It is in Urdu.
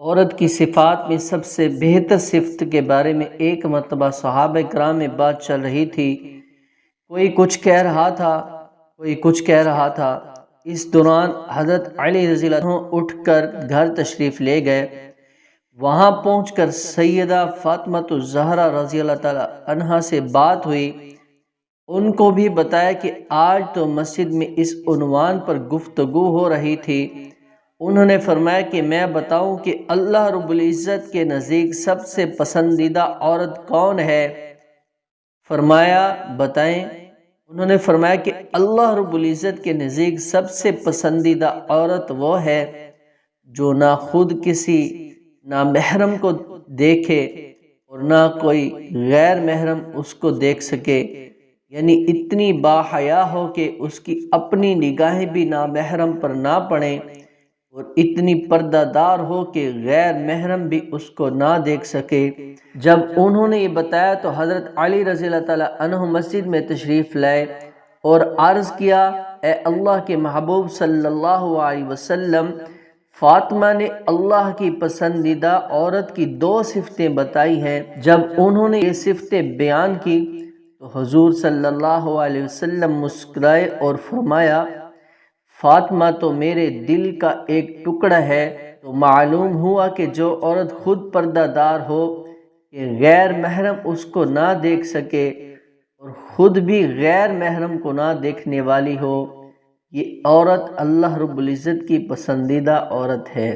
عورت کی صفات میں سب سے بہتر صفت کے بارے میں ایک مرتبہ صحابہ کرام میں بات چل رہی تھی۔ کوئی کچھ کہہ رہا تھا، کوئی کچھ کہہ رہا تھا۔ اس دوران حضرت علی رضی اللہ عنہ اٹھ کر گھر تشریف لے گئے۔ وہاں پہنچ کر سیدہ فاطمہ الزہرا رضی اللہ تعالی عنہا سے بات ہوئی۔ ان کو بھی بتایا کہ آج تو مسجد میں اس عنوان پر گفتگو ہو رہی تھی۔ انہوں نے فرمایا کہ میں بتاؤں کہ اللہ رب العزت کے نزدیک سب سے پسندیدہ عورت کون ہے؟ فرمایا بتائیں۔ انہوں نے فرمایا کہ اللہ رب العزت کے نزدیک سب سے پسندیدہ عورت وہ ہے جو نہ خود کسی نامحرم کو دیکھے اور نہ کوئی غیر محرم اس کو دیکھ سکے، یعنی اتنی باحیا ہو کہ اس کی اپنی نگاہیں بھی نامحرم پر نہ پڑیں، اور اتنی پردہ دار ہو کہ غیر محرم بھی اس کو نہ دیکھ سکے۔ جب انہوں نے یہ بتایا تو حضرت علی رضی اللہ تعالی عنہ مسجد میں تشریف لائے اور عرض کیا، اے اللہ کے محبوب صلی اللہ علیہ وسلم، فاطمہ نے اللہ کی پسندیدہ عورت کی 2 صفتیں بتائی ہیں۔ جب انہوں نے یہ صفتیں بیان کی تو حضور صلی اللہ علیہ وسلم مسکرائے اور فرمایا، فاطمہ تو میرے دل کا ایک ٹکڑا ہے۔ تو معلوم ہوا کہ جو عورت خود پردہ دار ہو کہ غیر محرم اس کو نہ دیکھ سکے اور خود بھی غیر محرم کو نہ دیکھنے والی ہو، یہ عورت اللہ رب العزت کی پسندیدہ عورت ہے۔